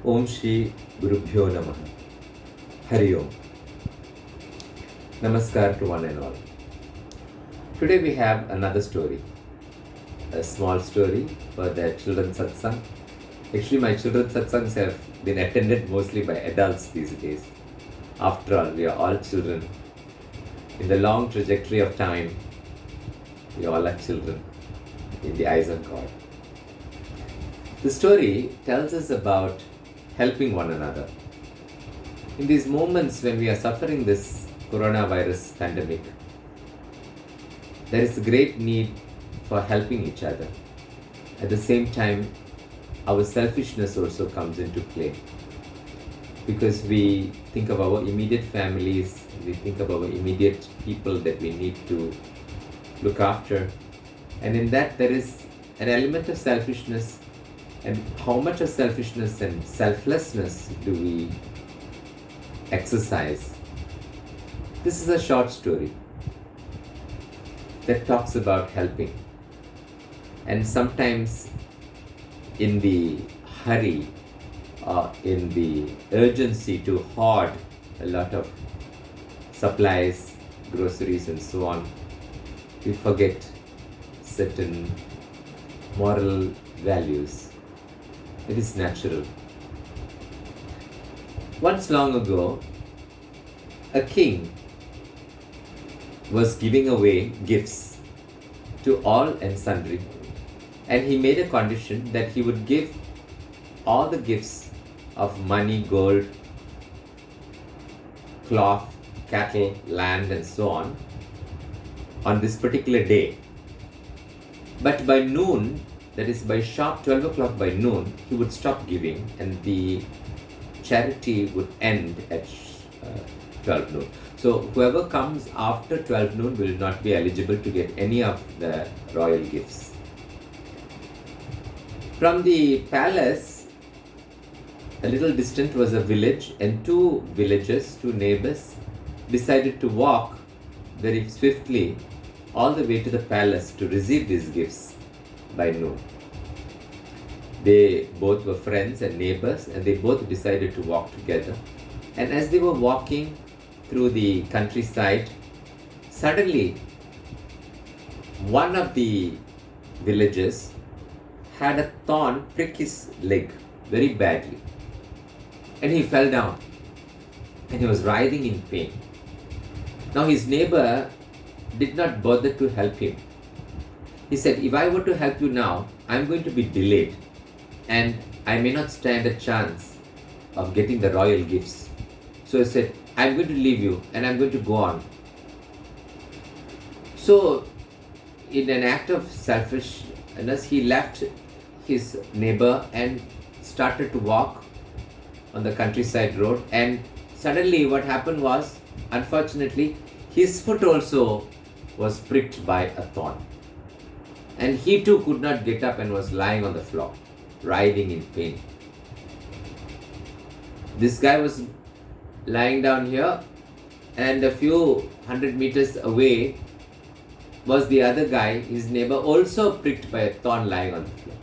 Om Shri Gurubhyo Namaha. Hari Om. Namaskar to one and all. Today we have another story, a small story for the children's satsang. Actually, my children's satsangs have been attended mostly by adults these days. After all, we are all children. In the long trajectory of time, we all are children in the eyes of God. The story tells us about helping one another. In these moments when we are suffering this coronavirus pandemic, there is a great need for helping each other. At the same time, our selfishness also comes into play, because we think of our immediate families, we think of our immediate people that we need to look after, and in that there is an element of selfishness. And how much of selfishness and selflessness do we exercise? This is a short story that talks about helping. And sometimes in the hurry or in the urgency to hoard a lot of supplies, groceries and so on, we forget certain moral values. It is natural. Once long ago, a king was giving away gifts to all and sundry, and he made a condition that he would give all the gifts of money, gold, cloth, cattle, land and so on this particular day. But by noon, that is by sharp 12 o'clock by noon, he would stop giving and the charity would end at 12 noon. So whoever comes after 12 noon will not be eligible to get any of the royal gifts. From the palace, a little distant was a village, and two neighbors, decided to walk very swiftly all the way to the palace to receive these gifts by noon. They both were friends and neighbors, and they both decided to walk together. And as they were walking through the countryside, suddenly one of the villagers had a thorn prick his leg very badly, and he fell down and he was writhing in pain. Now his neighbor did not bother to help him. He said, if I were to help you now, I'm going to be delayed and I may not stand a chance of getting the royal gifts. So he said, I'm going to leave you and I'm going to go on. So in an act of selfishness, he left his neighbor and started to walk on the countryside road. And suddenly what happened was, unfortunately, his foot also was pricked by a thorn. And he too could not get up and was lying on the floor, writhing in pain. This guy was lying down here, and a few hundred meters away was the other guy, his neighbor, also pricked by a thorn, lying on the floor.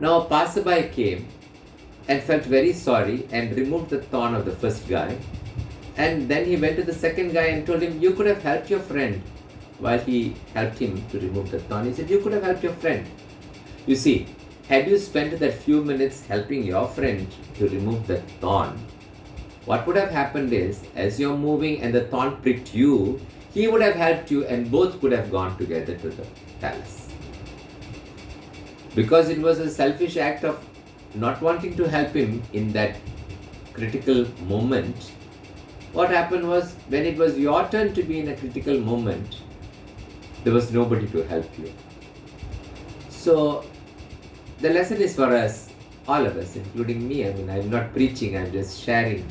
Now a passerby came and felt very sorry and removed the thorn of the first guy. And then he went to the second guy and told him, you could have helped your friend. While he helped him to remove the thorn, he said, you could have helped your friend. You see, had you spent that few minutes helping your friend to remove the thorn, what would have happened is, as you're moving and the thorn pricked you, he would have helped you and both could have gone together to the palace. Because it was a selfish act of not wanting to help him in that critical moment, what happened was, when it was your turn to be in a critical moment, there was nobody to help you. So the lesson is for us, all of us, including me. I mean, I'm not preaching, I'm just sharing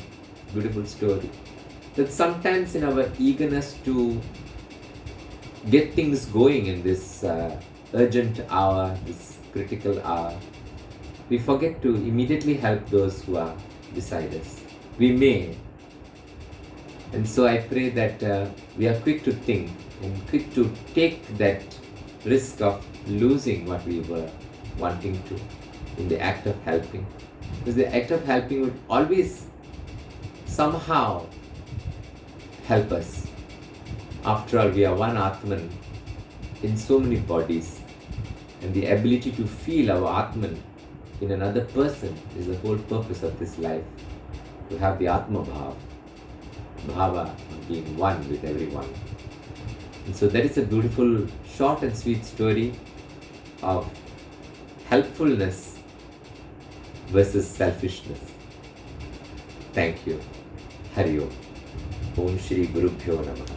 a beautiful story. That sometimes in our eagerness to get things going in this urgent hour, this critical hour, we forget to immediately help those who are beside us. We may. And so I pray that we are quick to think and quick to take that risk of losing what we were wanting to. in the act of helping. Because the act of helping would always somehow help us. After all, we are one Atman in so many bodies. And the ability to feel our Atman in another person is the whole purpose of this life. To have the Atma Bhava, Bhava of being one with everyone. And so that is a beautiful, short and sweet story of helpfulness versus selfishness. Thank you. Hari Om. Om Shri Guru Bhyo Namaha.